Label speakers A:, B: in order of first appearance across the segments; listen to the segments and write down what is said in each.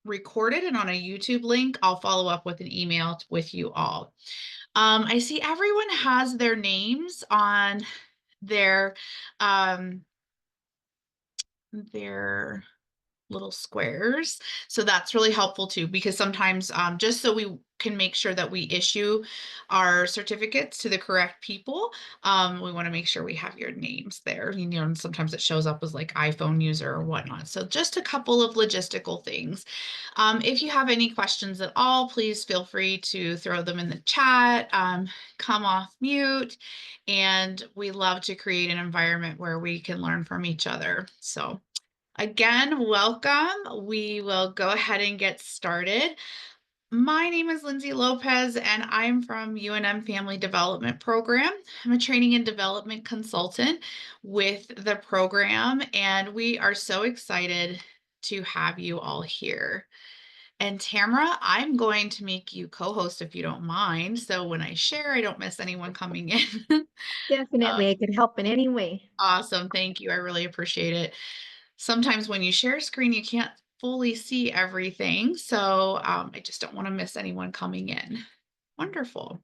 A: recorded and on a YouTube link. I'll follow up with an email with you all. I see everyone has their names on their um, their little squares. So that's really helpful too, because sometimes just so we can make sure that we issue our certificates to the correct people, we want to make sure we have your names there. You know, and sometimes it shows up as like iPhone user or whatnot. So just a couple of logistical things. If you have any questions at all, please feel free to throw them in the chat, come off mute, and we love to create an environment where we can learn from each other. So again, welcome. We will go ahead and get started. My name is Lindsay Lopez, and I'm from UNM Family Development Program. I'm a training and development consultant with the program, and we are so excited to have you all here. And Tamara, I'm going to make you co-host if you don't mind. So when I share, I don't miss anyone coming in.
B: Definitely, I could help in any way.
A: Awesome. Thank you. I really appreciate it. Sometimes when you share a screen, you can't fully see everything. So I just don't want to miss anyone coming in. Wonderful.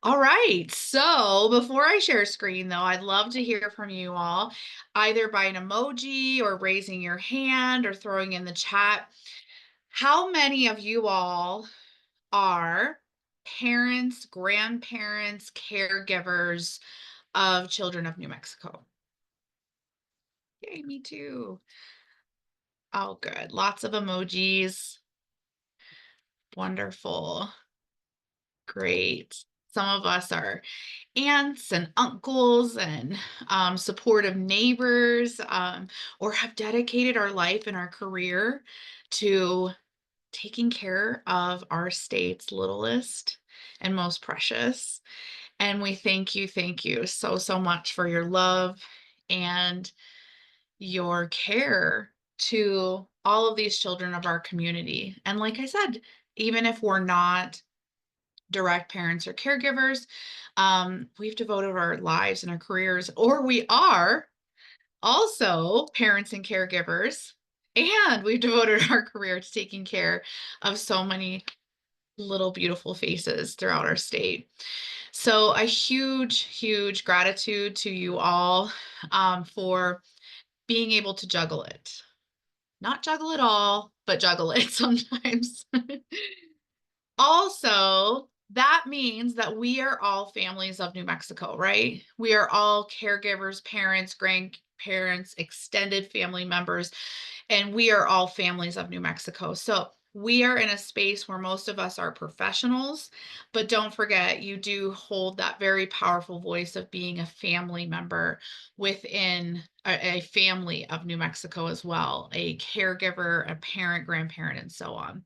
A: All right. So before I share a screen, though, I'd love to hear from you all, either by an emoji or raising your hand or throwing in the chat. How many of you all are parents, grandparents, caregivers of children of New Mexico? Yay, me too. Oh, good. Lots of emojis. Wonderful. Great. Some of us are aunts and uncles and supportive neighbors, or have dedicated our life and our career to taking care of our state's littlest and most precious. And we thank you so, so much for your love and your care to all of these children of our community. And like I said, even if we're not direct parents or caregivers, we've devoted our lives and our careers, or we are also parents and caregivers, and we've devoted our career to taking care of so many little beautiful faces throughout our state. So a huge, huge gratitude to you all for being able to juggle it. Not juggle it all, but juggle it sometimes. Also, that means that we are all families of New Mexico, right? We are all caregivers, parents, grandparents, extended family members, and we are all families of New Mexico. So we are in a space where most of us are professionals, but don't forget, you do hold that very powerful voice of being a family member within a family of New Mexico as well, a caregiver, a parent, grandparent, and so on.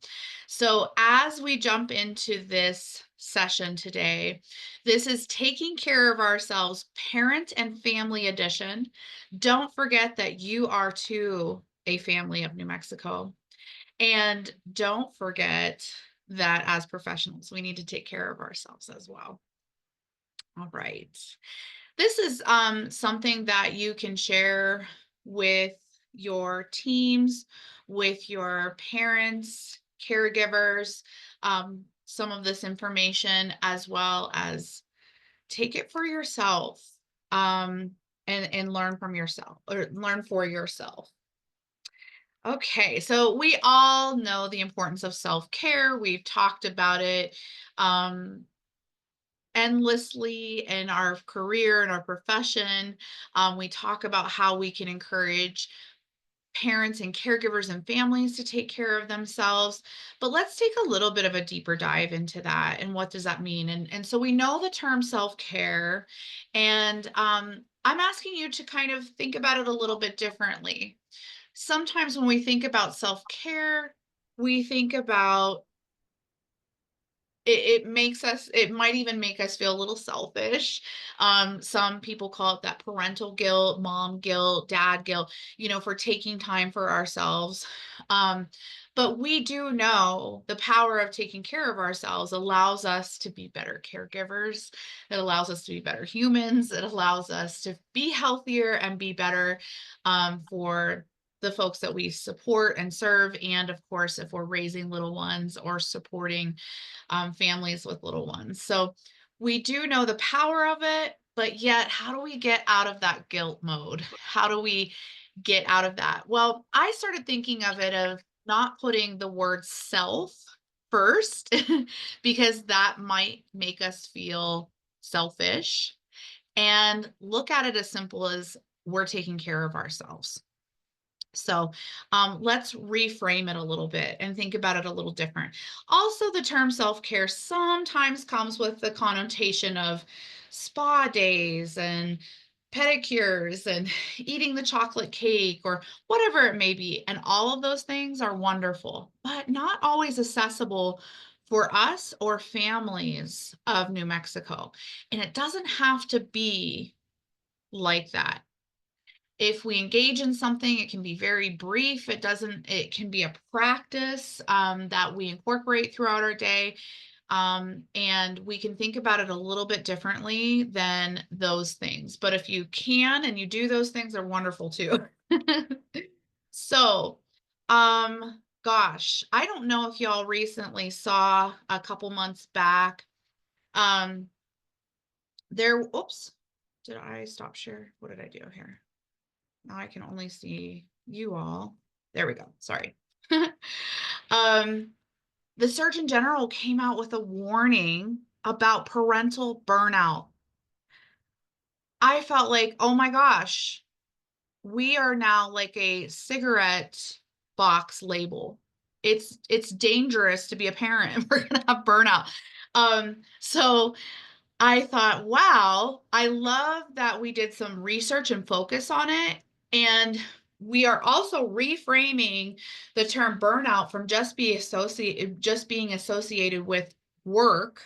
A: So as we jump into this session today, this is Taking Care of Ourselves Parent and Family Edition. Don't forget that you are too a family of New Mexico. And don't forget that as professionals, we need to take care of ourselves as well. All right. This is something that you can share with your teams, with your parents, caregivers, some of this information, as well as take it for yourself, and learn from yourself or learn for yourself. Okay, so we all know the importance of self-care. We've talked about it endlessly in our career and our profession. We talk about how we can encourage parents and caregivers and families to take care of themselves. But let's take a little bit of a deeper dive into that and what does that mean? And so we know the term self-care, and I'm asking you to kind of think about it a little bit differently. Sometimes when we think about self-care, we think about it makes us, it might even make us feel a little selfish. Some people call it that parental guilt, mom guilt, dad guilt, for taking time for ourselves. But we do know the power of taking care of ourselves allows us to be better caregivers. It allows us to be better humans. It allows us to be healthier and be better for the folks that we support and serve, and of course, if we're raising little ones or supporting families with little ones. So we do know the power of it, but yet, how do we get out of that guilt mode? How do we get out of that? Well, I started thinking of it of not putting the word self first because that might make us feel selfish, and look at it as simple as we're taking care of ourselves. So let's reframe it a little bit and think about it a little different. Also, the term self care sometimes comes with the connotation of spa days and pedicures and eating the chocolate cake or whatever it may be. And all of those things are wonderful, but not always accessible for us or families of New Mexico. And it doesn't have to be like that. If we engage in something, it can be very brief. It can be a practice that we incorporate throughout our day. And we can think about it a little bit differently than those things. But if you can and you do those things, they're wonderful too. So, gosh, I don't know if y'all recently saw a couple months back. Um, oops, did I stop share? What did I do here? Now I can only see you all. There we go. Sorry. um, the Surgeon General came out with a warning about parental burnout. I felt like, oh my gosh, we are now like a cigarette box label. It's dangerous to be a parent. We're gonna have burnout. So I thought, wow, I love that we did some research and focus on it. And we are also reframing the term burnout from just being associated with work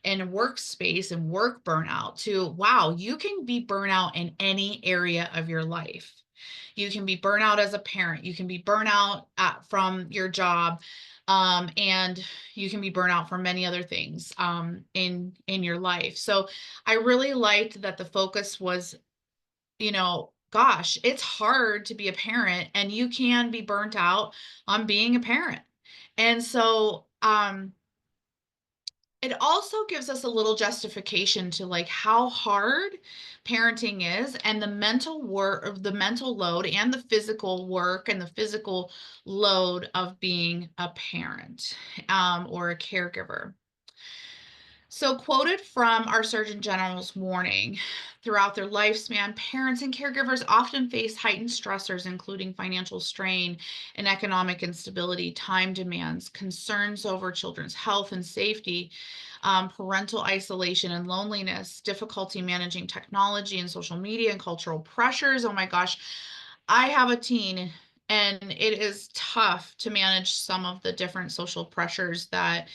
A: and workspace and work burnout to, wow, you can be burnout in any area of your life. You can be burnout as a parent. You can be burnout from your job. And you can be burnout from many other things in your life. So I really liked that the focus was, gosh, it's hard to be a parent, and you can be burnt out on being a parent. And so it also gives us a little justification to like how hard parenting is, and the mental load and the physical work and the physical load of being a parent or a caregiver. So, quoted from our Surgeon General's warning, throughout their lifespan, parents and caregivers often face heightened stressors, including financial strain and economic instability, time demands, concerns over children's health and safety, parental isolation and loneliness, difficulty managing technology and social media, and cultural pressures. Oh my gosh, I have a teen, and it is tough to manage some of the different social pressures that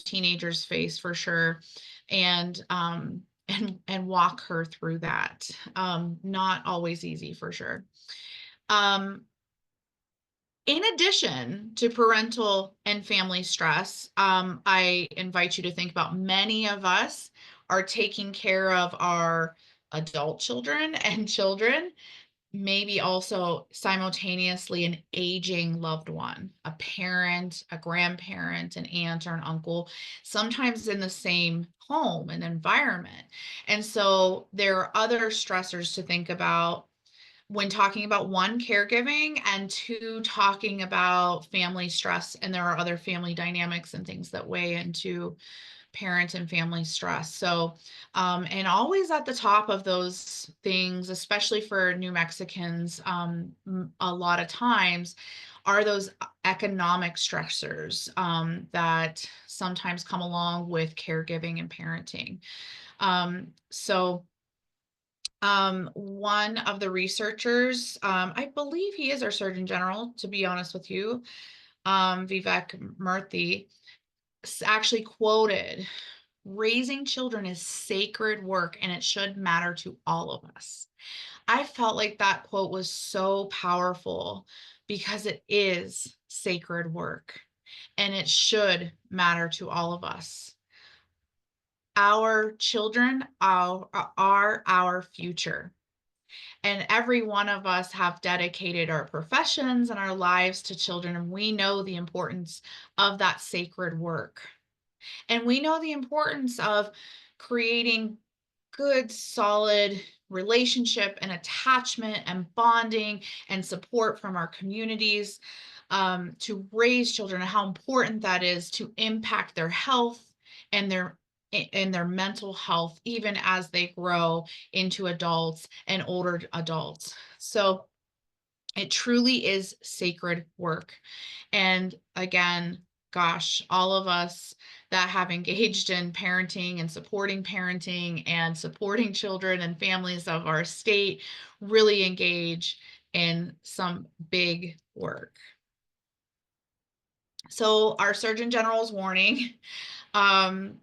A: teenagers face for sure, and walk her through that. Not always easy for sure. Um, in addition to parental and family stress, I invite you to think about many of us are taking care of our adult children and children, maybe also simultaneously an aging loved one, a parent, a grandparent, an aunt, or an uncle, sometimes in the same home and environment. And so there are other stressors to think about when talking about one, caregiving, and two, talking about family stress. And there are other family dynamics and things that weigh into parent and family stress. So, and always at the top of those things, especially for New Mexicans, a lot of times are those economic stressors that sometimes come along with caregiving and parenting. So, one of the researchers, I believe he is our Surgeon General, to be honest with you, Vivek Murthy, actually quoted, "Raising children is sacred work and it should matter to all of us." I felt like that quote was so powerful because it is sacred work and it should matter to all of us. Our children are our future. And every one of us have dedicated our professions and our lives to children, and we know the importance of that sacred work. And we know the importance of creating good, solid relationship and attachment and bonding and support from our communities, to raise children, and how important that is to impact their health and their mental health even as they grow into adults and older adults. So it truly is sacred work. And again, gosh, all of us that have engaged in parenting and supporting children and families of our state really engage in some big work. So, our Surgeon General's warning, um,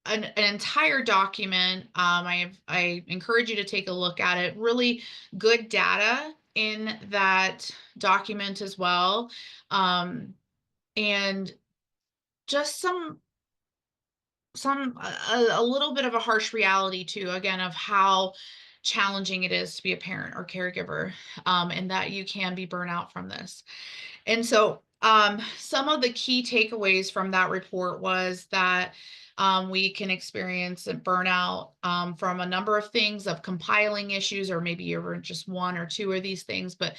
A: an entire document. I encourage you to take a look at it. Really good data in that document as well, and just a little bit of a harsh reality too. Again, of how challenging it is to be a parent or caregiver, and that you can be burnt out from this. And so, some of the key takeaways from that report was that we can experience a burnout from a number of things, of compiling issues, or maybe you're just one or two of these things, but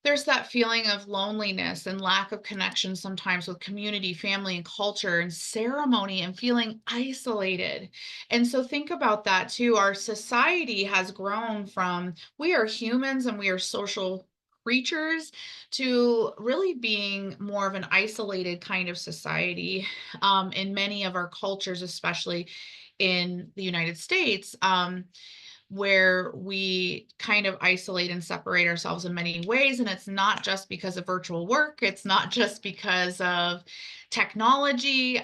A: there's that feeling of loneliness and lack of connection sometimes with community, family, and culture and ceremony, and feeling isolated. And so think about that too. Our society has grown from we are humans and we are social creatures to really being more of an isolated kind of society, in many of our cultures, especially in the United States. Where we kind of isolate and separate ourselves in many ways. And it's not just because of virtual work, it's not just because of technology.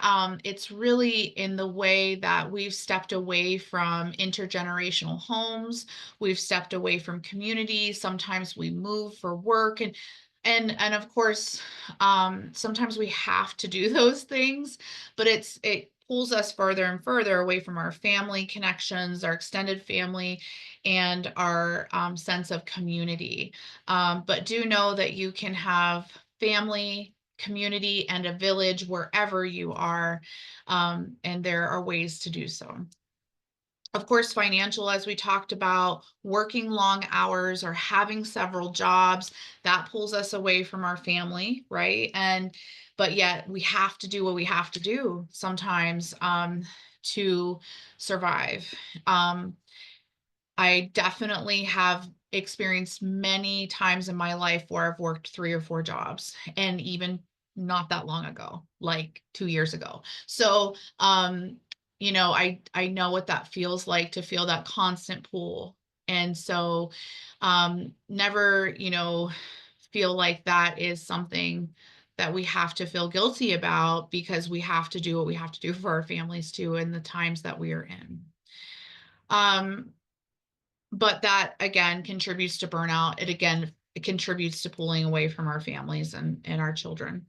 A: It's really in the way that we've stepped away from intergenerational homes, we've stepped away from community. Sometimes we move for work, and of course, sometimes we have to do those things, but it pulls us further and further away from our family connections, our extended family, and our sense of community. But do know that you can have family, community, and a village wherever you are, and there are ways to do so. Of course, financial, as we talked about, working long hours or having several jobs, that pulls us away from our family, right? But yet we have to do what we have to do sometimes, to survive. Um, I definitely have experienced many times in my life where I've worked 3 or 4 jobs, and even not that long ago, like 2 years ago. So, I know what that feels like to feel that constant pull. And so, never, feel like that is something that we have to feel guilty about, because we have to do what we have to do for our families too in the times that we are in. Um, but that again contributes to burnout. It contributes to pulling away from our families and our children.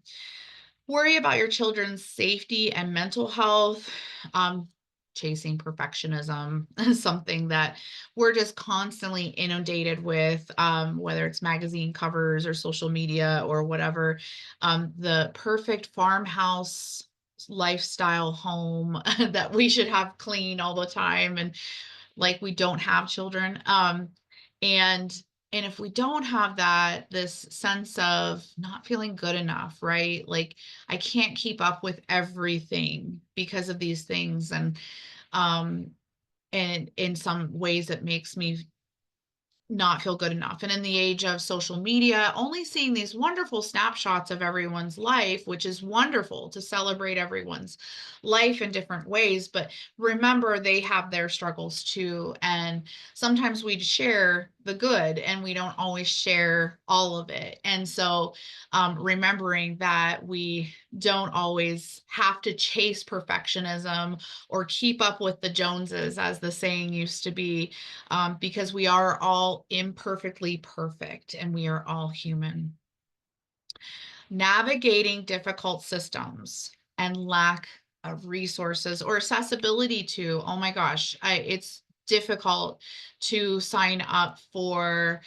A: Worry about your children's safety and mental health. um, Chasing perfectionism is something that we're just constantly inundated with, whether it's magazine covers or social media or whatever. The perfect farmhouse lifestyle home that we should have clean all the time, and like we don't have children. And and if we don't have that, this sense of not feeling good enough, right? Like I can't keep up with everything because of these things. And in some ways it makes me not feel good enough. And in the age of social media, only seeing these wonderful snapshots of everyone's life, which is wonderful to celebrate everyone's life in different ways. But remember, they have their struggles too. And sometimes we share the good and we don't always share all of it. And so, remembering that we don't always have to chase perfectionism or keep up with the Joneses, as the saying used to be, because we are all imperfectly perfect and we are all human. Navigating difficult systems and lack of resources or accessibility to, oh my gosh, it's difficult to sign up for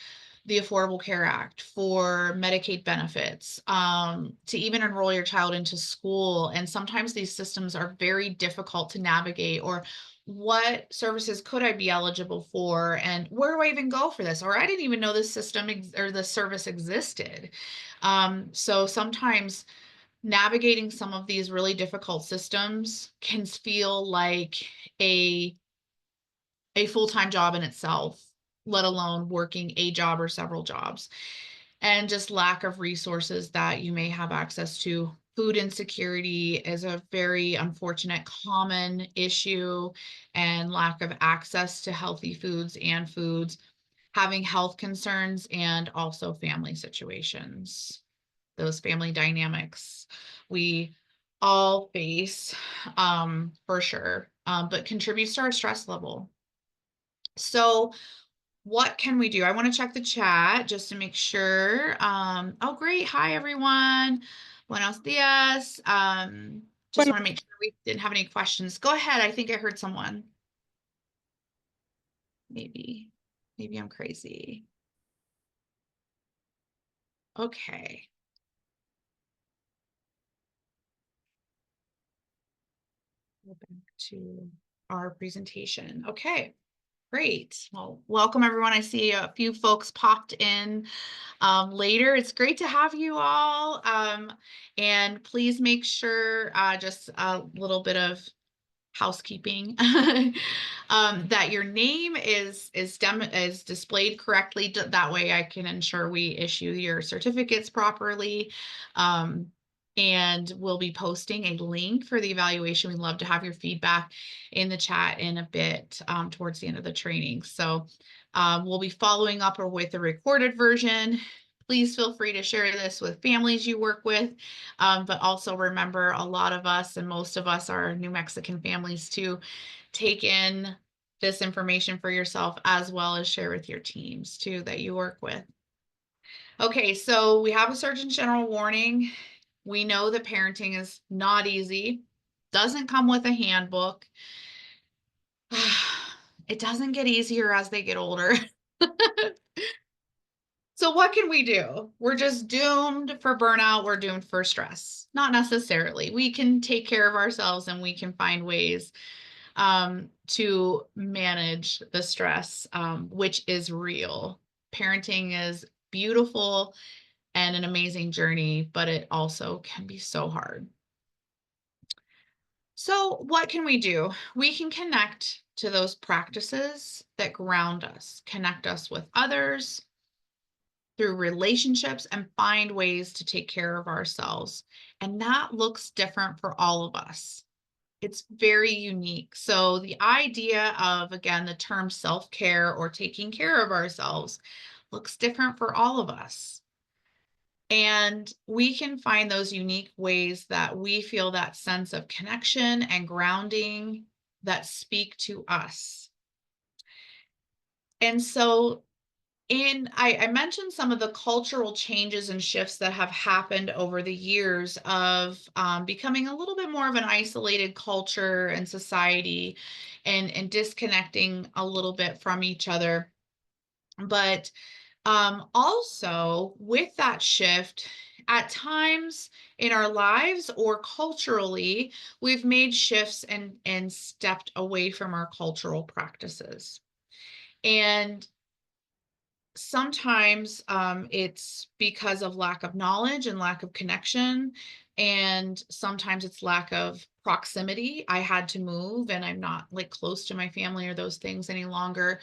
A: the Affordable Care Act, for Medicaid benefits, to even enroll your child into school. And sometimes these systems are very difficult to navigate, or what services could I be eligible for? And where do I even go for this? Or I didn't even know this system or the service existed. So sometimes navigating some of these really difficult systems can feel like a a full-time job in itself, let alone working a job or several jobs. And just lack of resources that you may have access to. Food insecurity is a very unfortunate common issue, and lack of access to healthy foods and foods, having health concerns, and also family situations. Those family dynamics we all face, for sure, but contributes to our stress level. So, what can we do? I want to check the chat just to make sure. Oh, great. Hi, everyone. Buenos dias. Just
B: Bueno,
A: want to make sure we didn't have any questions. Go ahead. I think I heard someone. Maybe, maybe I'm crazy. Okay. Go back to our presentation. Okay. Great. Well, welcome everyone. I see a few folks popped in later. It's great to have you all. And please make sure, just a little bit of housekeeping, that your name is displayed correctly. That way I can ensure we issue your certificates properly. And we'll be posting a link for the evaluation. We'd love to have your feedback in the chat in a bit, towards the end of the training. So we'll be following up or with a recorded version. Please feel free to share this with families you work with. But also remember, a lot of us and most of us are New Mexican families, to take in this information for yourself, as well as share with your teams too that you work with. Okay, so we have a Surgeon General warning. We know that parenting is not easy, doesn't come with a handbook. It doesn't get easier as they get older. So what can we do? We're just doomed for burnout. We're doomed for stress. Not necessarily. We can take care of ourselves, and we can find ways to manage the stress, which is real. Parenting is beautiful and an amazing journey, but it also can be so hard. So what can we do? We can connect to those practices that ground us, connect us with others through relationships, and find ways to take care of ourselves. And that looks different for all of us. It's very unique. So the idea of, again, the term self-care or taking care of ourselves looks different for all of us. And we can find those unique ways that we feel that sense of connection and grounding that speak to us. And so I mentioned some of the cultural changes and shifts that have happened over the years of, becoming a little bit more of an isolated culture and society, and disconnecting a little bit from each other. But also, with that shift, at times in our lives or culturally, we've made shifts and stepped away from our cultural practices. And sometimes it's because of lack of knowledge and lack of connection, and sometimes it's lack of proximity. I had to move, and I'm not like close to my family or those things any longer.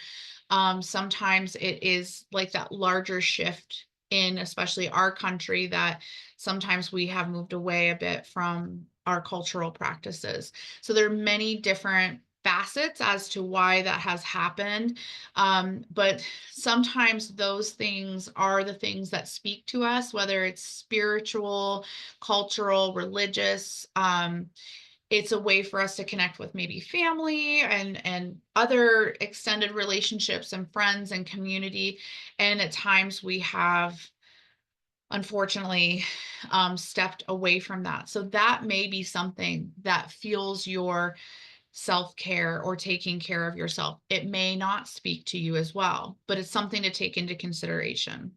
A: Sometimes it is like that larger shift in especially our country, that sometimes we have moved away a bit from our cultural practices. So there are many different facets as to why that has happened. But sometimes those things are the things that speak to us, whether it's spiritual, cultural, religious. It's a way for us to connect with maybe family and other extended relationships and friends and community. And at times we have, unfortunately, stepped away from that. So that may be something that fuels your self-care or taking care of yourself. It may not speak to you as well, but it's something to take into consideration.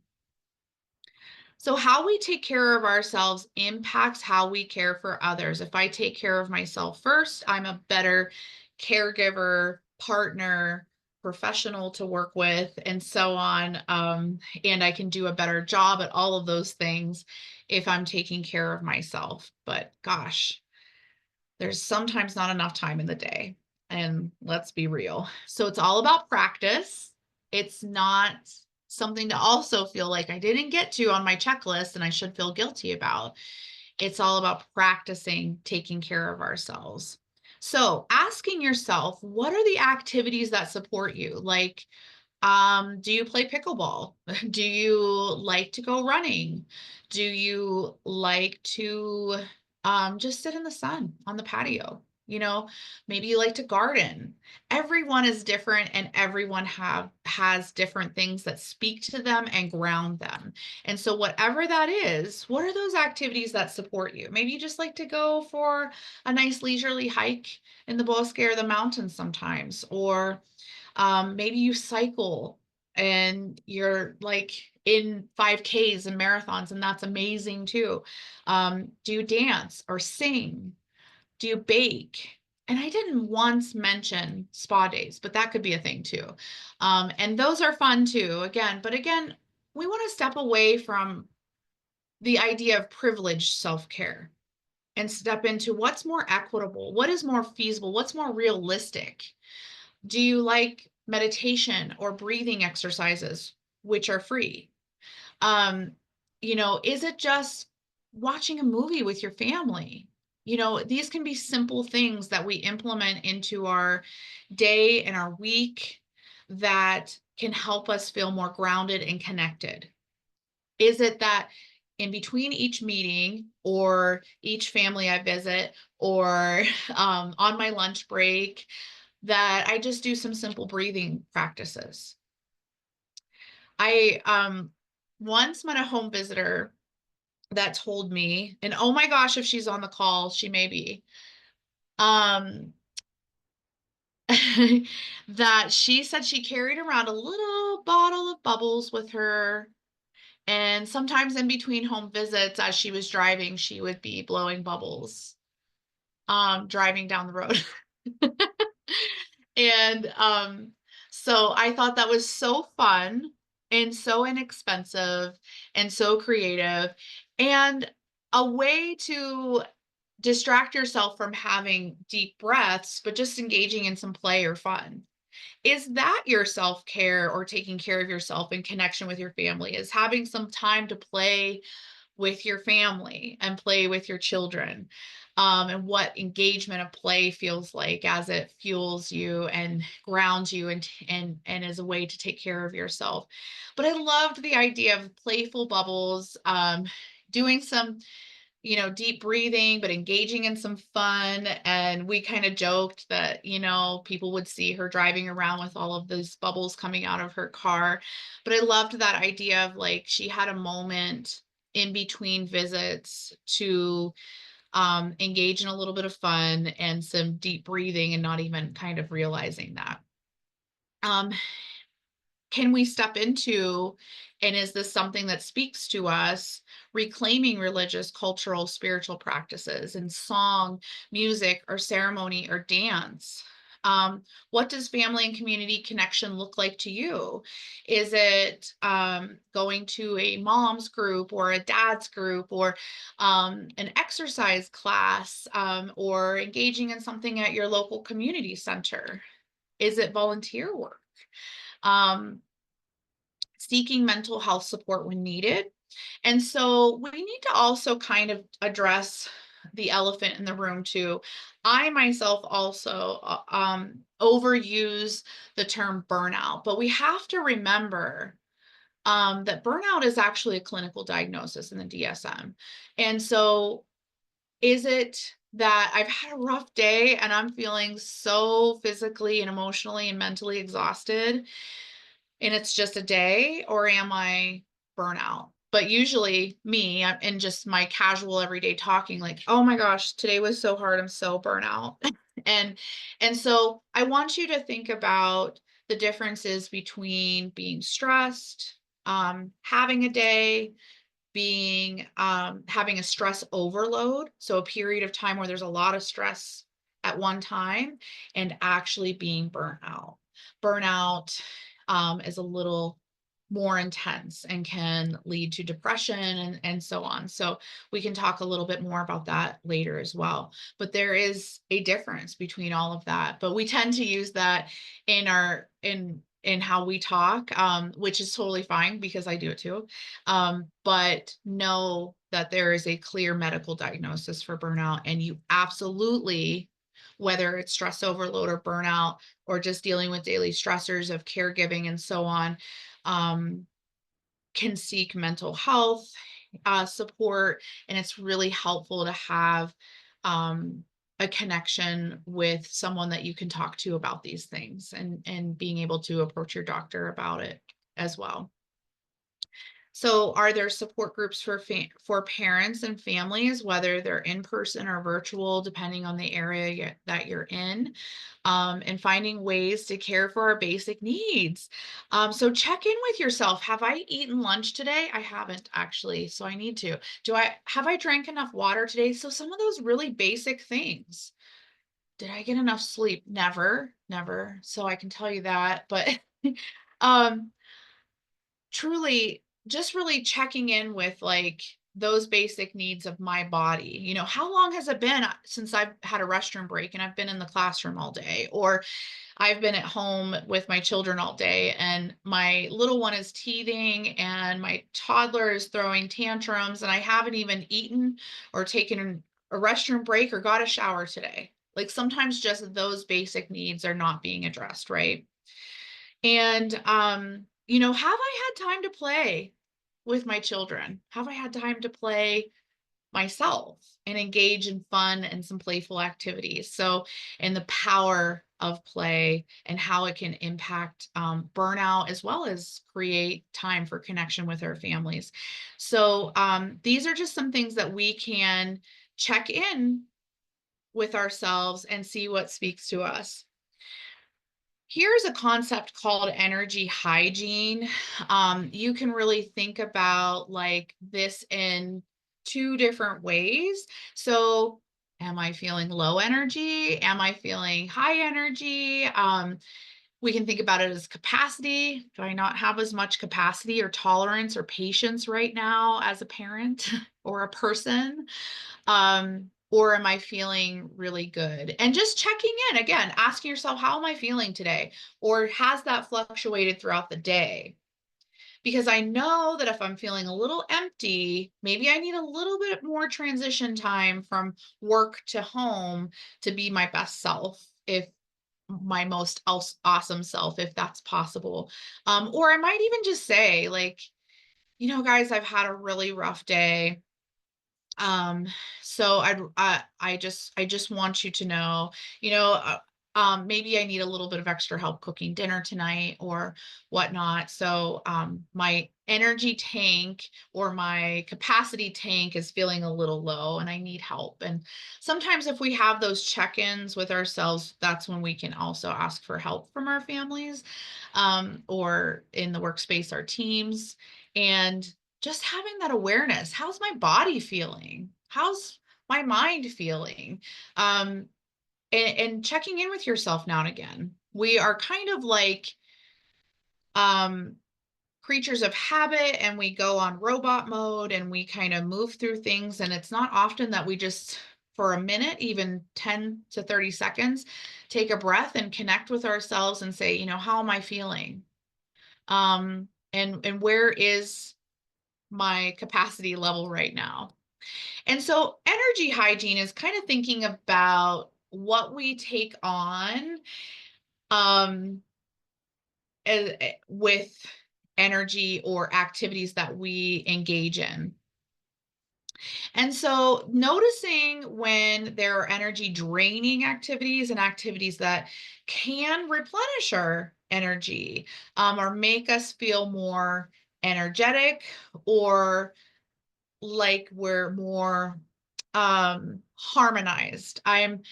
A: So, how we take care of ourselves impacts how we care for others. If I take care of myself first, I'm a better caregiver, partner, professional to work with, and so on. And I can do a better job at all of those things if I'm taking care of myself. But gosh, there's sometimes not enough time in the day. And let's be real. So it's all about practice. It's not something to also feel like I didn't get to on my checklist and I should feel guilty about. It's all about practicing taking care of ourselves. So asking yourself, what are the activities that support you? Like, do you play pickleball? Do you like to go running? Do you like to just sit in the sun on the patio? Maybe you like to garden. Everyone is different and everyone has different things that speak to them and ground them. And so whatever that is, what are those activities that support you? Maybe you just like to go for a nice leisurely hike in the bosque or the mountains sometimes, or maybe you cycle and you're like in 5Ks and marathons, and that's amazing too. Do you dance or sing? Do you bake? And I didn't once mention spa days, but that could be a thing too. And those are fun too, again. But again, we want to step away from the idea of privileged self care and step into what's more equitable, what is more feasible, what's more realistic. Do you like meditation or breathing exercises, which are free? Um, is it just watching a movie with your family? These can be simple things that we implement into our day and our week that can help us feel more grounded and connected. Is it that in between each meeting or each family I visit or on my lunch break, that I just do some simple breathing practices? I once met a home visitor that told me, and oh my gosh, if she's on the call, she may be, um, that she said she carried around a little bottle of bubbles with her. And sometimes in between home visits, as she was driving, she would be blowing bubbles, driving down the road. And, so I thought that was so fun and so inexpensive and so creative and a way to distract yourself from having deep breaths, but just engaging in some play or fun. Is that your self-care or taking care of yourself in connection with your family? Is having some time to play with your family and play with your children, and what engagement of play feels like as it fuels you and grounds you and as a way to take care of yourself. But I loved the idea of playful bubbles, doing some deep breathing, but engaging in some fun. And we kind of joked that, people would see her driving around with all of these bubbles coming out of her car. But I loved that idea of like she had a moment in between visits to engage in a little bit of fun and some deep breathing and not even kind of realizing that. Um, can we step into, and is this something that speaks to us, reclaiming religious, cultural, spiritual practices and song, music, or ceremony or dance? What does family and community connection look like to you? Is it going to a mom's group or a dad's group or an exercise class, or engaging in something at your local community center? Is it volunteer work? Um, Seeking mental health support when needed. And so we need to also kind of address the elephant in the room too. I myself also overuse the term burnout, but we have to remember that burnout is actually a clinical diagnosis in the DSM. And so is it that I've had a rough day and I'm feeling so physically and emotionally and mentally exhausted? And it's just a day, or am I burnout? But usually me, in just my casual everyday talking, like, "Oh my gosh, today was so hard. I'm so burnout." And and so I want you to think about the differences between being stressed, having a day, being having a stress overload, so a period of time where there's a lot of stress at one time, and actually being burnt out. Burnout is a little more intense and can lead to depression and so on. So we can talk a little bit more about that later as well. But there is a difference between all of that. But we tend to use that in our in how we talk, which is totally fine because I do it too. But know that there is a clear medical diagnosis for burnout, and you absolutely, whether it's stress overload or burnout, or just dealing with daily stressors of caregiving and so on, um, can seek mental health support. And it's really helpful to have um, a connection with someone that you can talk to about these things, and being able to approach your doctor about it as well. So, are there support groups for for parents and families, whether they're in person or virtual, depending on the area that you're in, and finding ways to care for our basic needs? So, check in with yourself. Have I eaten lunch today? I haven't actually, so I need to. Do I have I drank enough water today? So, some of those really basic things. Did I get enough sleep? Never, never. So I can tell you that, but um truly, just really checking in with, like, those basic needs of my body. How long has it been since I've had a restroom break and I've been in the classroom all day, or I've been at home with my children all day and my little one is teething and my toddler is throwing tantrums and I haven't even eaten or taken a restroom break or got a shower today. Like, sometimes just those basic needs are not being addressed, right? And, have I had time to play with my children? Have I had time to play myself and engage in fun and some playful activities? So, and the power of play and how it can impact burnout as well as create time for connection with our families. So, these are just some things that we can check in with ourselves and see what speaks to us. Here's a concept called energy hygiene. You can really think about like this in two different ways. So, am I feeling low energy? Am I feeling high energy? We can think about it as capacity. Do I not have as much capacity or tolerance or patience right now as a parent or a person? Or am I feeling really good? And just checking in again, asking yourself, how am I feeling today? Or has that fluctuated throughout the day? Because I know that if I'm feeling a little empty, maybe I need a little bit more transition time from work to home to be my best self, if my most awesome self, if that's possible. Or I might even just say, like, guys, I've had a really rough day. Um, so I just want you to know, you know, uh, maybe I need a little bit of extra help cooking dinner tonight or whatnot. So my energy tank or my capacity tank is feeling a little low and I need help. And sometimes if we have those check-ins with ourselves, that's when we can also ask for help from our families, or in the workspace, our teams. And just having that awareness. How's my body feeling? How's my mind feeling? Um, and checking in with yourself now and again. We are kind of like um, creatures of habit, and we go on robot mode and we kind of move through things. And it's not often that we just, for a minute, even 10 to 30 seconds, take a breath and connect with ourselves and say, how am I feeling? And where is my capacity level right now? And so energy hygiene is kind of thinking about what we take on um with energy or activities that we engage in. And so noticing when there are energy draining activities and activities that can replenish our energy, or make us feel more energetic, or like we're more harmonized. I'm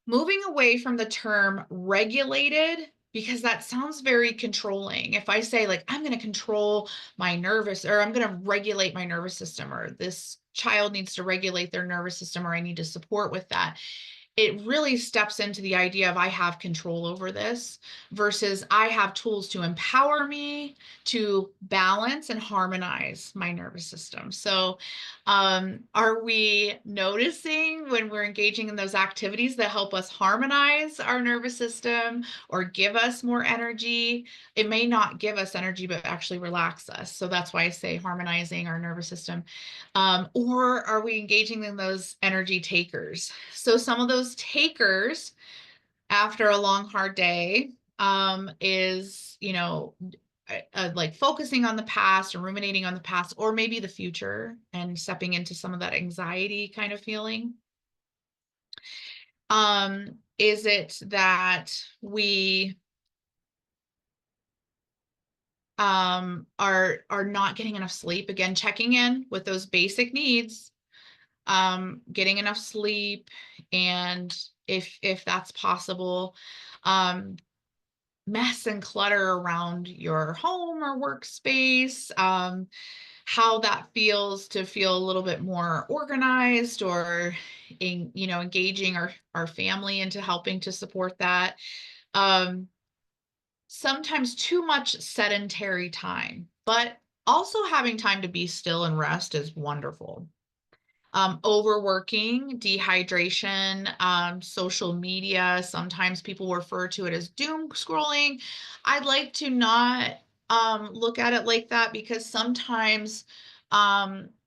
A: moving away from the term regulated because that sounds very controlling. If I say, like, I'm going to control my nervous, or I'm going to regulate my nervous system, or this child needs to regulate their nervous system, or I need to support with that, it really steps into the idea of I have control over this versus I have tools to empower me to balance and harmonize my nervous system. So, are we noticing when we're engaging in those activities that help us harmonize our nervous system or give us more energy? It may not give us energy, but actually relax us. So, that's why I say harmonizing our nervous system. Or are we engaging in those energy takers? So some of those takers after a long, hard day is, like focusing on the past or ruminating on the past, or maybe the future and stepping into some of that anxiety kind of feeling. Is it that we are not getting enough sleep? Again, checking in with those basic needs, getting enough sleep, and if that's possible, um, mess and clutter around your home or workspace, how that feels to feel a little bit more organized, or engaging our family into helping to support that. Um, Sometimes too much sedentary time, but also having time to be still and rest is wonderful. Overworking, dehydration, social media. Sometimes people refer to it as doom scrolling. I'd like to not look at it like that, because sometimes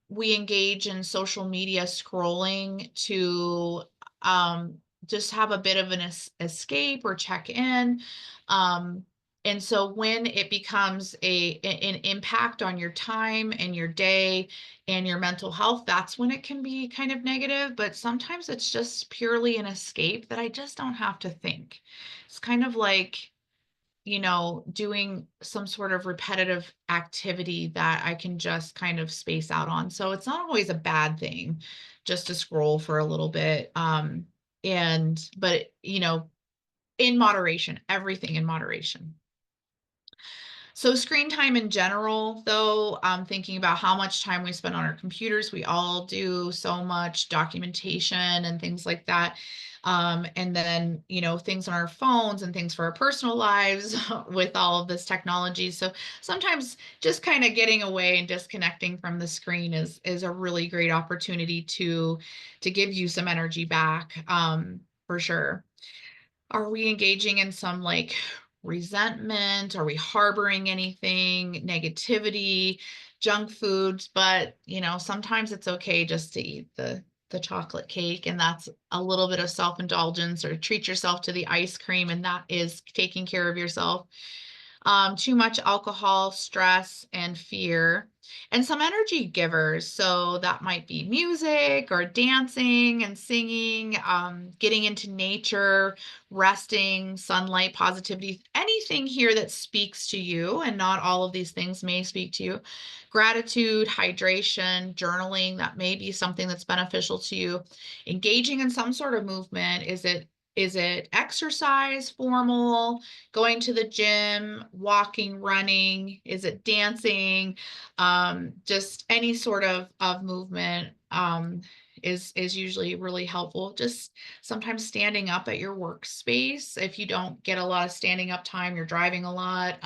A: we engage in social media scrolling to just have a bit of an escape or check in. Um, and so when it becomes an impact on your time and your day and your mental health, that's when it can be kind of negative. But sometimes it's just purely an escape that I just don't have to think. It's kind of like, doing some sort of repetitive activity that I can just kind of space out on. So it's not always a bad thing just to scroll for a little bit. But in moderation, everything in moderation. So screen time in general, though, thinking about how much time we spend on our computers, we all do so much documentation and things like that. And then, things on our phones and things for our personal lives with all of this technology. So sometimes just kind of getting away and disconnecting from the screen is a really great opportunity to give you some energy back, for sure. Are we engaging in some like resentment? Are we harboring anything, negativity, junk foods? But, sometimes it's okay just to eat the chocolate cake, and that's a little bit of self-indulgence, or treat yourself to the ice cream, and that is taking care of yourself. Too much alcohol, stress, and fear, and some energy givers. So that might be music or dancing and singing, getting into nature, resting, sunlight, positivity, anything here that speaks to you. And not all of these things may speak to you. Gratitude, hydration, journaling, that may be something that's beneficial to you. Engaging in some sort of movement. Is it exercise, formal, going to the gym, walking, running? Is it dancing? Just any sort of movement is usually really helpful. Just sometimes standing up at your workspace. If you don't get a lot of standing up time, you're driving a lot,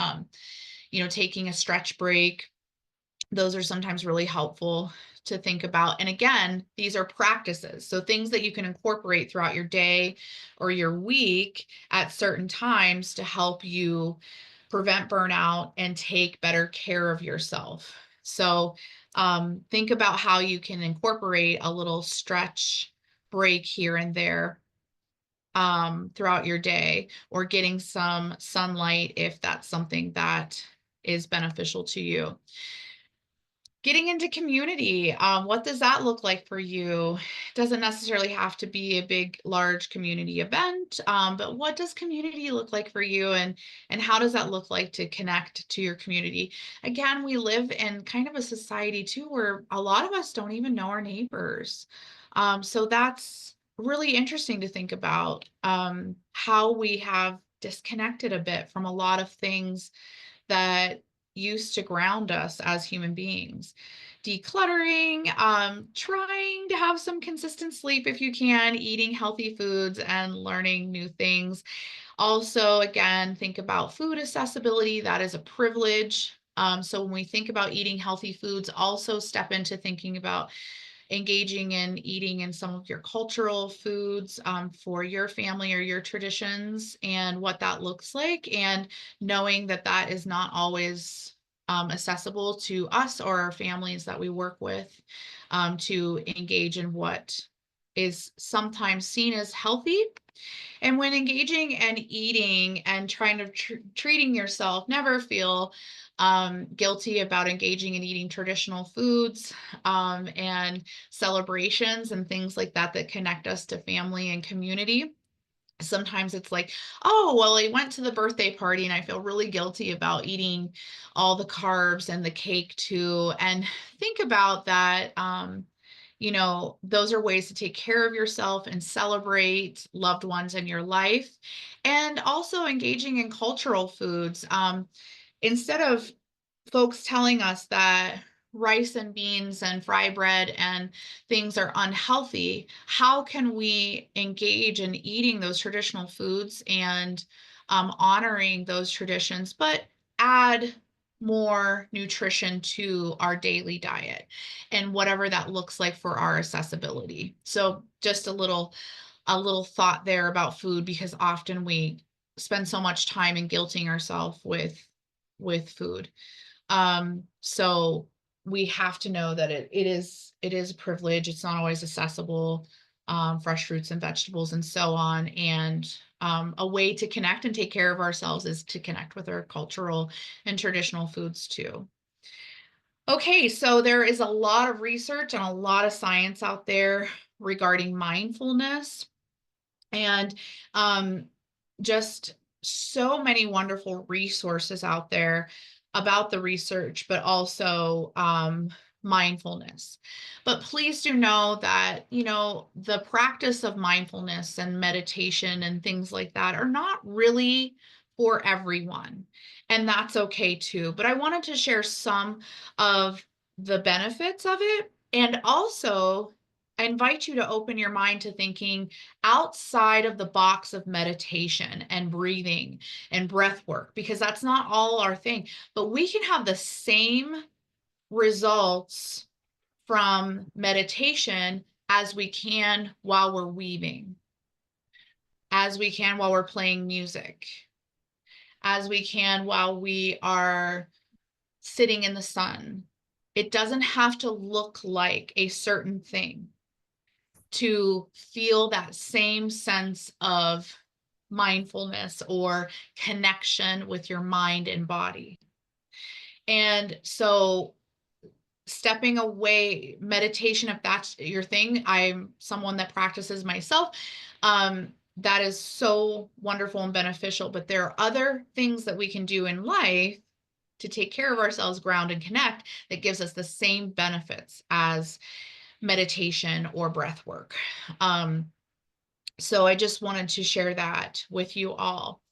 A: taking a stretch break, those are sometimes really helpful to think about. And again, these are practices. So things that you can incorporate throughout your day or your week at certain times to help you prevent burnout and take better care of yourself. So think about how you can incorporate a little stretch break here and there throughout your day, or getting some sunlight if that's something that is beneficial to you. Getting into community, what does that look like for you? Doesn't necessarily have to be a big, large community event, but what does community look like for you, and how does that look like to connect to your community? Again, we live in kind of a society too where a lot of us don't even know our neighbors. So really interesting to think about how we have disconnected a bit from a lot of things that used to ground us as human beings. Decluttering, trying to have some consistent sleep if you can, eating healthy foods, and learning new things. Also, again, think about food accessibility. That is a privilege. So when we think about eating healthy foods, also step into thinking about engaging in eating in some of your cultural foods for your family or your traditions and what that looks like, and knowing that that is not always accessible to us or our families that we work with, to engage in what is sometimes seen as healthy. And when engaging and eating and trying to treating yourself, never feel guilty about engaging and eating traditional foods, and celebrations and things like that that connect us to family and community. Sometimes it's like, oh, well, I went to the birthday party and I feel really guilty about eating all the carbs and the cake too. And think about that. Those are ways to take care of yourself and celebrate loved ones in your life. And also engaging in cultural foods. Instead of folks telling us that rice and beans and fry bread and things are unhealthy, how can we engage in eating those traditional foods and honoring those traditions, but add more nutrition to our daily diet and whatever that looks like for our accessibility. So just a little thought there about food, because often we spend so much time in guilting ourselves with food. So we have to know that it is a privilege. It's not always accessible, fresh fruits and vegetables and so on. And a way to connect and take care of ourselves is to connect with our cultural and traditional foods too. Okay, so there is a lot of research and a lot of science out there regarding mindfulness, and just so many wonderful resources out there about the research, but also mindfulness. But please do know that, the practice of mindfulness and meditation and things like that are not really for everyone. And that's okay too. But I wanted to share some of the benefits of it. And also, I invite you to open your mind to thinking outside of the box of meditation and breathing and breath work, because that's not all our thing. But we can have the same results from meditation as we can while we're weaving, as we can while we're playing music, as we can while we are sitting in the sun. It doesn't have to look like a certain thing to feel that same sense of mindfulness or connection with your mind and body. And so, stepping away, meditation, if that's your thing, I'm someone that practices myself. That is so wonderful and beneficial. But there are other things that we can do in life to take care of ourselves, ground, and connect that gives us the same benefits as meditation or breath work. Um, so I just wanted to share that with you all.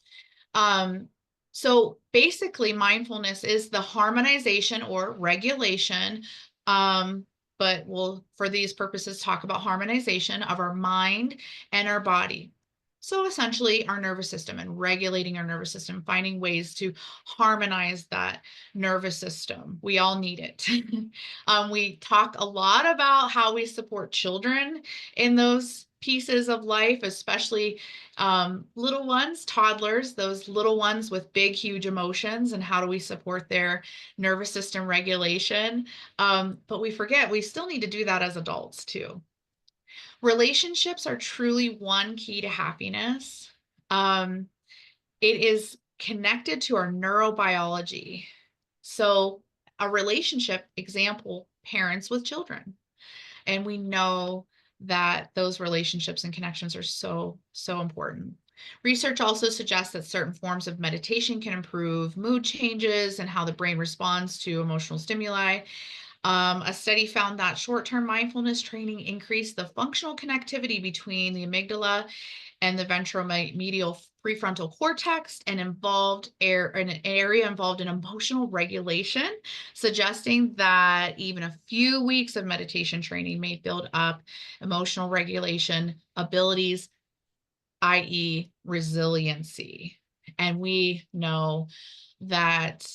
A: Um, so basically, mindfulness is the harmonization or regulation, um, but we'll, for these purposes, talk about harmonization of our mind and our body. So essentially, our nervous system and regulating our nervous system, finding ways to harmonize that nervous system. We all need it. We talk a lot about how we support children in those pieces of life, especially little ones, toddlers, those little ones with big, huge emotions, and how do we support their nervous system regulation? But we forget we still need to do that as adults too. Relationships are truly one key to happiness. Um, it is connected to our neurobiology. So, a relationship example, parents with children. And we know that those relationships and connections are so, so important. Research also suggests that certain forms of meditation can improve mood changes and how the brain responds to emotional stimuli. A study found that short-term mindfulness training increased the functional connectivity between the amygdala and the ventromedial prefrontal cortex and an area involved in emotional regulation, suggesting that even a few weeks of meditation training may build up emotional regulation abilities, i.e., resiliency. And we know that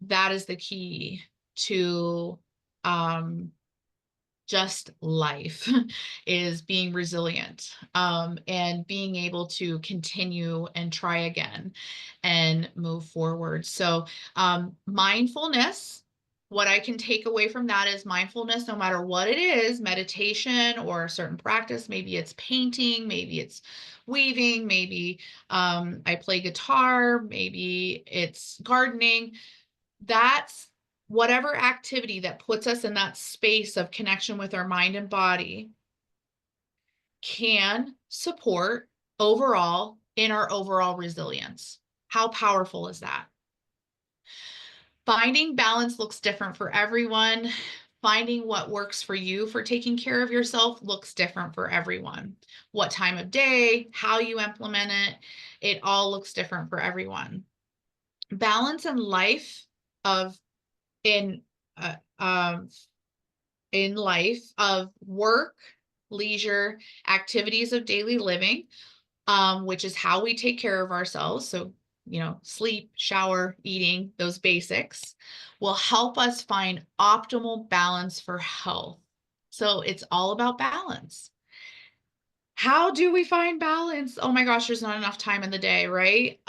A: that is the key to um, just life is being resilient, and being able to continue and try again and move forward. So, mindfulness, what I can take away from that is mindfulness, no matter what it is, meditation or a certain practice, maybe it's painting, maybe it's weaving, maybe I play guitar, maybe it's gardening, that's whatever activity that puts us in that space of connection with our mind and body can support overall in our overall resilience. How powerful is that? Finding balance looks different for everyone. Finding what works for you for taking care of yourself looks different for everyone. What time of day, how you implement it all looks different for everyone. Balance in life of in uh, um, in life of work, leisure, activities of daily living, which is how we take care of ourselves. So, sleep, shower, eating, those basics will help us find optimal balance for health. So it's all about balance. How do we find balance? Oh my gosh, there's not enough time in the day, right?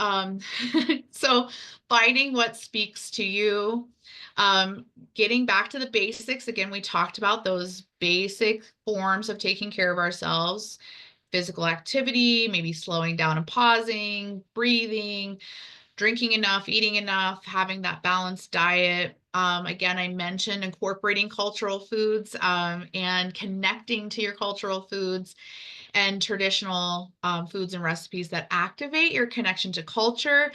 A: So finding what speaks to you, getting back to the basics. Again, we talked about those basic forms of taking care of ourselves, physical activity, maybe slowing down and pausing, breathing, drinking enough, eating enough, having that balanced diet. Again, I mentioned incorporating cultural foods, and connecting to your cultural foods and traditional foods and recipes that activate your connection to culture.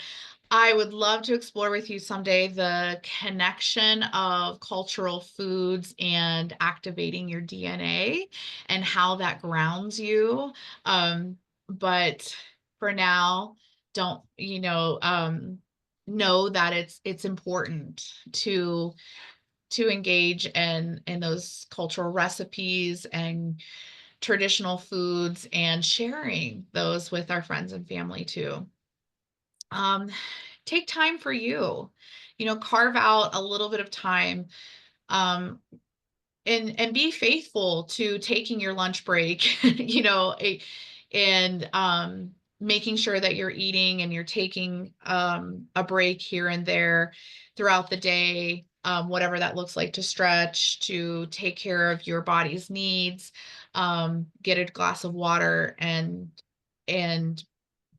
A: I would love to explore with you someday the connection of cultural foods and activating your DNA and how that grounds you. But for now, don't, know that it's important to engage in those cultural recipes and traditional foods and sharing those with our friends and family too. Um, Take time for you, carve out a little bit of time, um, and be faithful to taking your lunch break, and making sure that you're eating and you're taking a break here and there throughout the day, whatever that looks like, to stretch, to take care of your body's needs, get a glass of water, and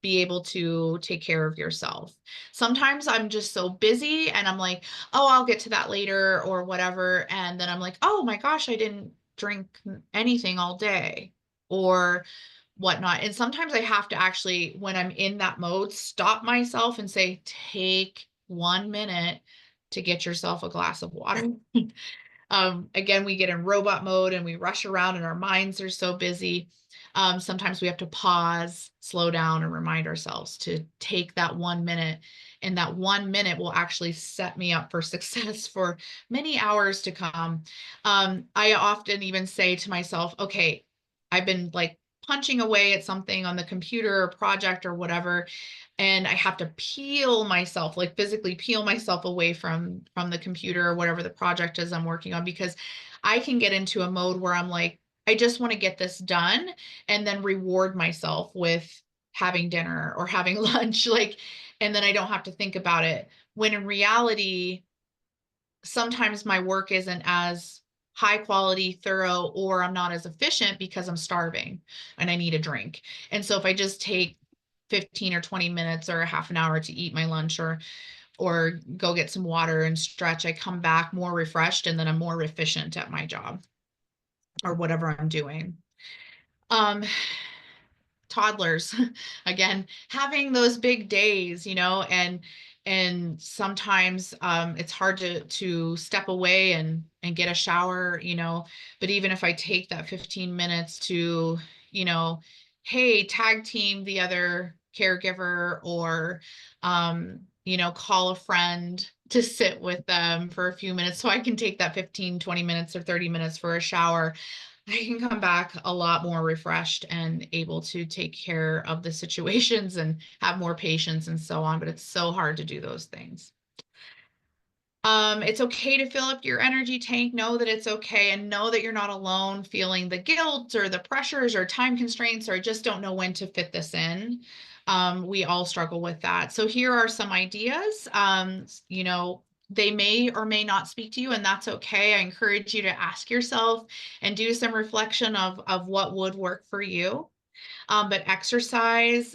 A: be able to take care of yourself. Sometimes I'm just so busy and I'm like, oh, I'll get to that later or whatever. And then I'm like, oh my gosh, I didn't drink anything all day or whatnot. And sometimes I have to actually, when I'm in that mode, stop myself and say, take 1 minute to get yourself a glass of water. Again, we get in robot mode and we rush around and our minds are so busy. Sometimes we have to pause, slow down, and remind ourselves to take that 1 minute. And that 1 minute will actually set me up for success for many hours to come. I often even say to myself, okay, I've been like punching away at something on the computer or project or whatever, and I have to peel myself, like physically peel myself away from the computer or whatever the project is I'm working on, because I can get into a mode where I'm like, I just want to get this done and then reward myself with having dinner or having lunch, like, and then I don't have to think about it. When in reality, sometimes my work isn't as high quality, thorough, or I'm not as efficient because I'm starving and I need a drink. And so if I just take 15 or 20 minutes or a half an hour to eat my lunch or go get some water and stretch, I come back more refreshed and then I'm more efficient at my job or whatever I'm doing. Um, toddlers again, having those big days, and sometimes it's hard to step away and get a shower, but even if I take that 15 minutes to, you know, hey, tag team the other caregiver, or call a friend to sit with them for a few minutes so I can take that 15, 20 minutes or 30 minutes for a shower, I can come back a lot more refreshed and able to take care of the situations and have more patience and so on. But it's so hard to do those things. It's okay to fill up your energy tank. Know that it's okay, and know that you're not alone feeling the guilt or the pressures or time constraints, or just don't know when to fit this in. We all struggle with that. So here are some ideas. They may or may not speak to you, and that's okay. I encourage you to ask yourself and do some reflection of what would work for you. But exercise,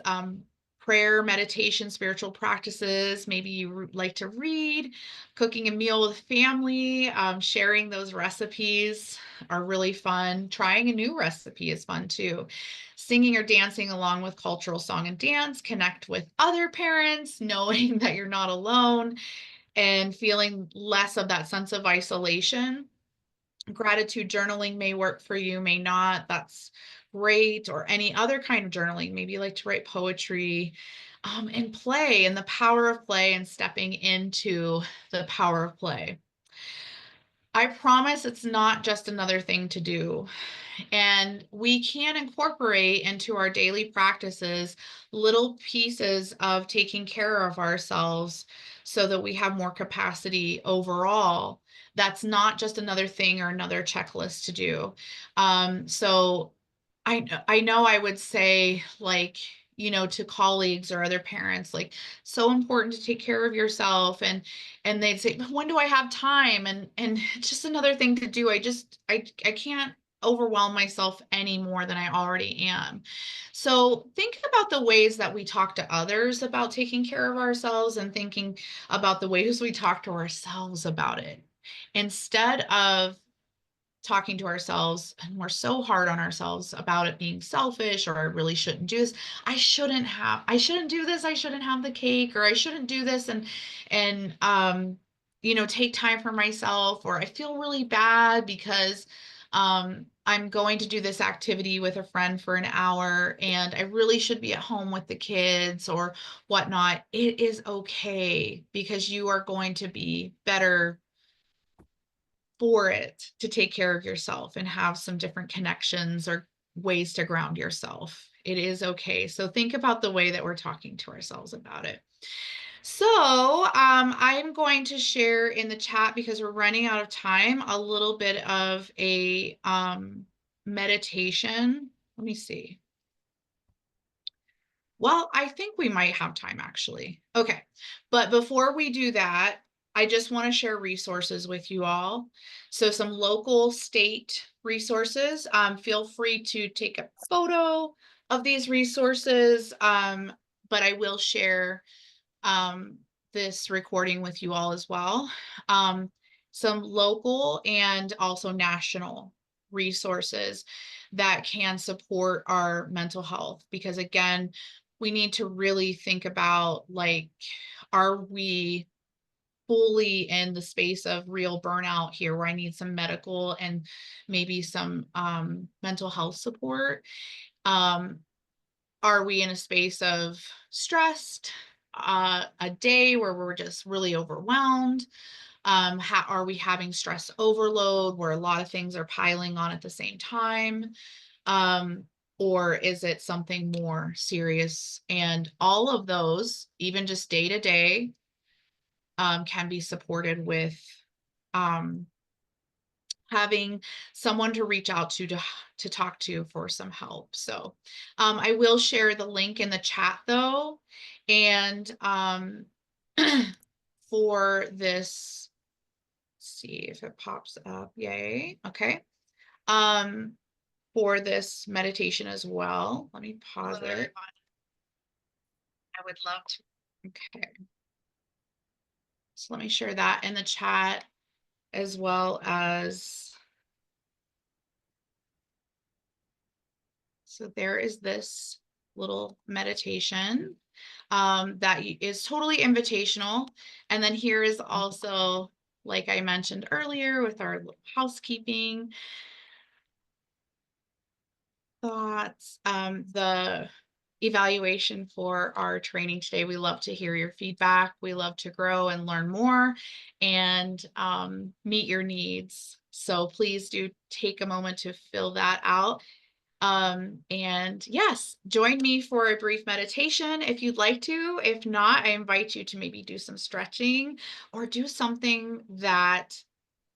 A: prayer, meditation, spiritual practices. Maybe you like to read, cooking a meal with family, sharing those recipes are really fun. Trying a new recipe is fun too. Singing or dancing along with cultural song and dance, connect with other parents, knowing that you're not alone and feeling less of that sense of isolation. Gratitude journaling may work for you, may not. That's great. Or any other kind of journaling. Maybe you like to write poetry, and play, and the power of play, and stepping into the power of play. I promise it's not just another thing to do. And we can incorporate into our daily practices little pieces of taking care of ourselves so that we have more capacity overall. That's not just another thing or another checklist to do. So I know I would say, like, to colleagues or other parents, like, so important to take care of yourself, and they'd say, when do I have time? And it's just another thing to do. I can't overwhelm myself any more than I already am. So think about the ways that we talk to others about taking care of ourselves, and thinking about the ways we talk to ourselves about it. Instead of talking to ourselves, and we're so hard on ourselves about it being selfish, or I really shouldn't do this. I shouldn't do this. I shouldn't have the cake, or I shouldn't do this and take time for myself, or I feel really bad because I'm going to do this activity with a friend for an hour and I really should be at home with the kids or whatnot. It is okay, because you are going to be better for it to take care of yourself and have some different connections or ways to ground yourself. It is okay. So think about the way that we're talking to ourselves about it. So I'm going to share in the chat, because we're running out of time, a little bit of a meditation. Let me see. Well, I think we might have time, actually. Okay. But before we do that, I just want to share resources with you all. So some local state resources. Feel free to take a photo of these resources, but I will share um, this recording with you all as well. Some local and also national resources that can support our mental health, because again, we need to really think about, like, are we fully in the space of real burnout here, where I need some medical and maybe some mental health support? Um, are we in a space of stressed, a day where we're just really overwhelmed? Are we having stress overload where a lot of things are piling on at the same time? Um, or is it something more serious? And all of those, even just day to day, can be supported with um, having someone to reach out to talk to for some help. So I will share the link in the chat though. And for this, see if it pops up. Yay. Okay. Um, for this meditation as well. Let me pause it. I would love to. Okay. So let me share that in the chat, as well as, so there is this little meditation that is totally invitational. And then here is also, like I mentioned earlier, with our housekeeping thoughts, the evaluation for our training today. We love to hear your feedback. We love to grow and learn more and meet your needs. So please do take a moment to fill that out. And yes, join me for a brief meditation if you'd like to. If not, I invite you to maybe do some stretching or do something that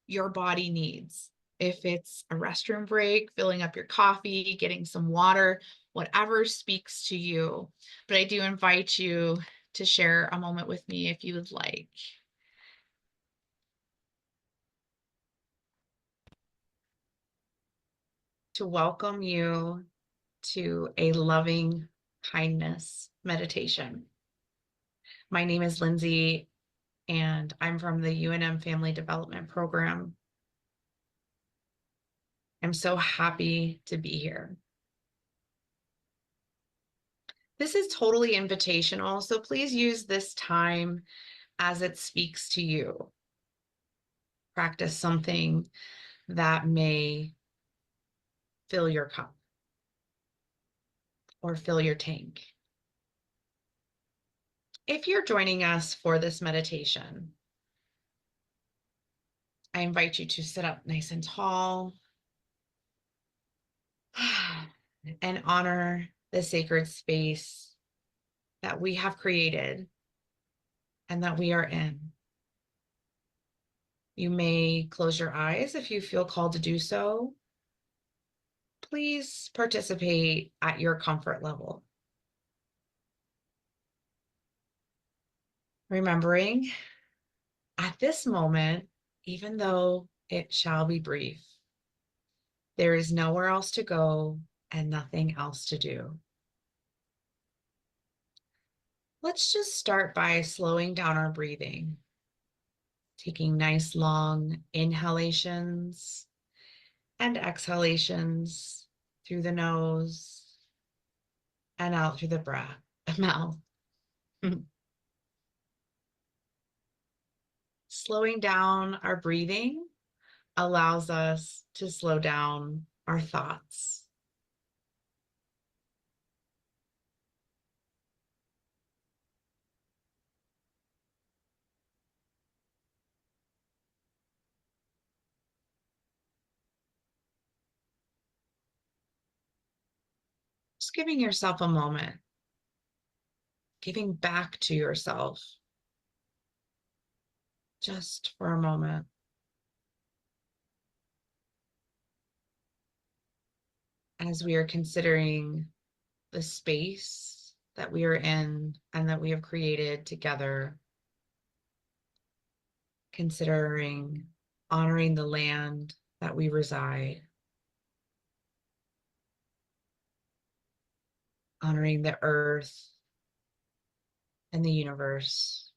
A: your body needs. If it's a restroom break, filling up your coffee, getting some water, whatever speaks to you. But I do invite you to share a moment with me if you would like. To welcome you to a loving kindness meditation. My name is Lindsay, and I'm from the UNM Family Development Program. I'm so happy to be here. This is totally invitational, so please use this time as it speaks to you. Practice something that may fill your cup or fill your tank. If you're joining us for this meditation, I invite you to sit up nice and tall and honor the sacred space that we have created and that we are in. You may close your eyes if you feel called to do so. Please participate at your comfort level. Remembering at this moment, even though it shall be brief, there is nowhere else to go and nothing else to do. Let's just start by slowing down our breathing, taking nice long inhalations and exhalations through the nose and out through the mouth. Slowing down our breathing allows us to slow down our thoughts. Just giving yourself a moment, giving back to yourself just for a moment. As we are considering the space that we are in and that we have created together, considering honoring the land that we reside, honoring the earth and the universe,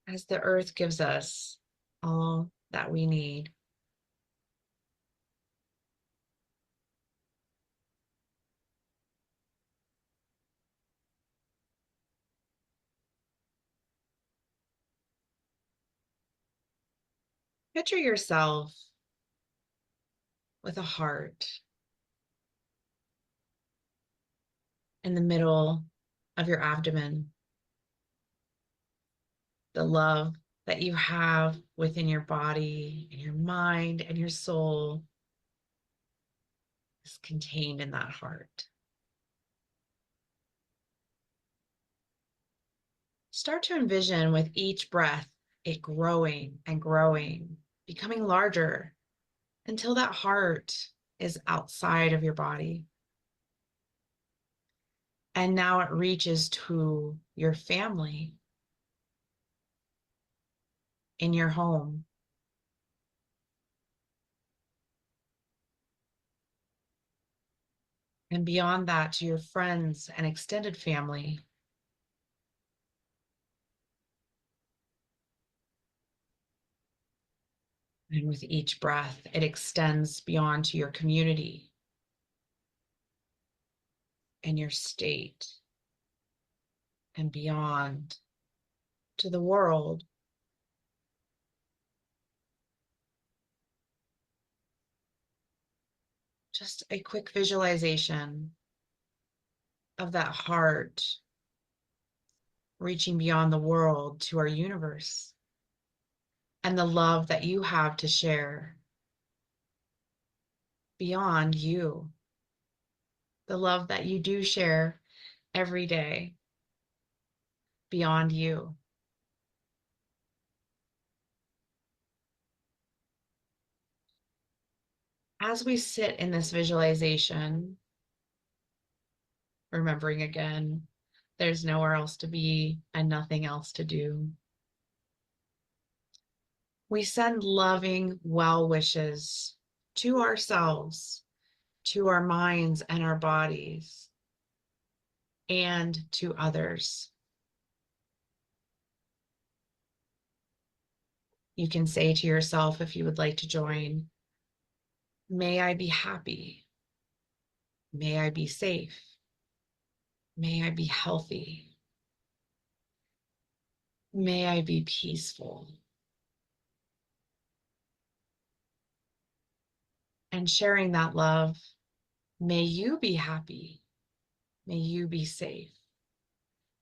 A: as the earth gives us all that we need. Picture yourself with a heart in the middle of your abdomen, the love that you have within your body and your mind and your soul is contained in that heart. Start to envision with each breath it growing and growing, becoming larger until that heart is outside of your body. And now it reaches to your family in your home. And beyond that, to your friends and extended family. And with each breath, it extends beyond to your community, and your state and beyond to the world. Just a quick visualization of that heart reaching beyond the world to our universe and the love that you have to share beyond you, the love that you do share every day beyond you. As we sit in this visualization, remembering again, there's nowhere else to be and nothing else to do. We send loving well wishes to ourselves, to our minds and our bodies, and to others. You can say to yourself, if you would like to join, may I be happy. May I be safe. May I be healthy. May I be peaceful. And sharing that love, may you be happy. May you be safe.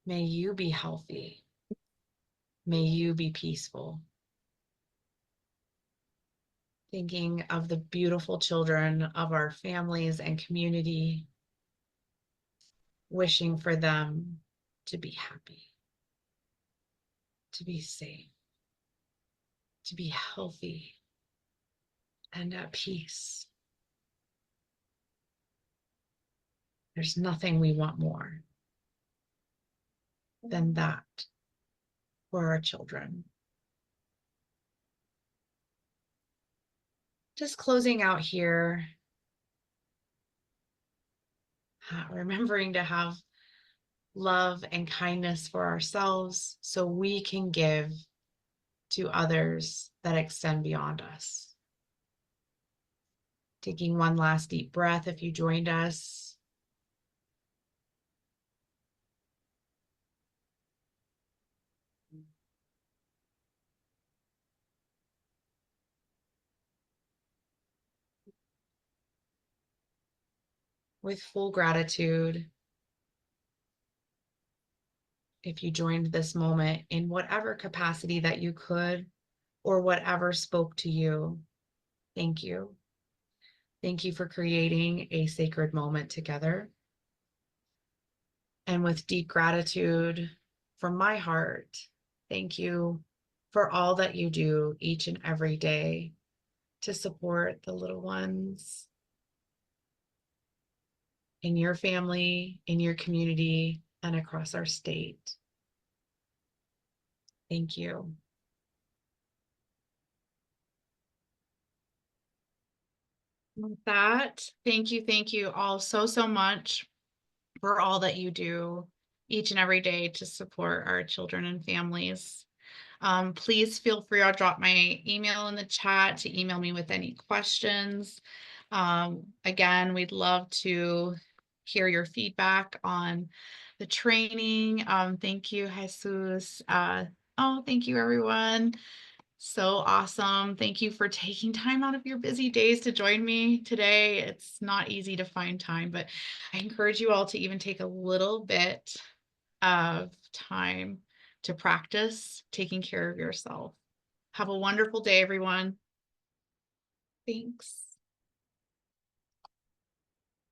A: May you be healthy. May you be peaceful. Thinking of the beautiful children of our families and community, wishing for them to be happy, to be safe, to be healthy and at peace. There's nothing we want more than that for our children. Just closing out here, remembering to have love and kindness for ourselves so we can give to others that extend beyond us. Taking one last deep breath if you joined us. With full gratitude, if you joined this moment in whatever capacity that you could or whatever spoke to you, thank you. Thank you for creating a sacred moment together. And with deep gratitude from my heart, thank you for all that you do each and every day to support the little ones in your family, in your community, and across our state. Thank you. With that, thank you all so much for all that you do each and every day to support our children and families. Please feel free, I'll drop my email in the chat to email me with any questions. Again, we'd love to hear your feedback on the training. Thank you, Jesus. Oh, thank you, everyone. So awesome. Thank you for taking time out of your busy days to join me today. It's not easy to find time, but I encourage you all to even take a little bit of time to practice taking care of yourself. Have a wonderful day, everyone. Thanks.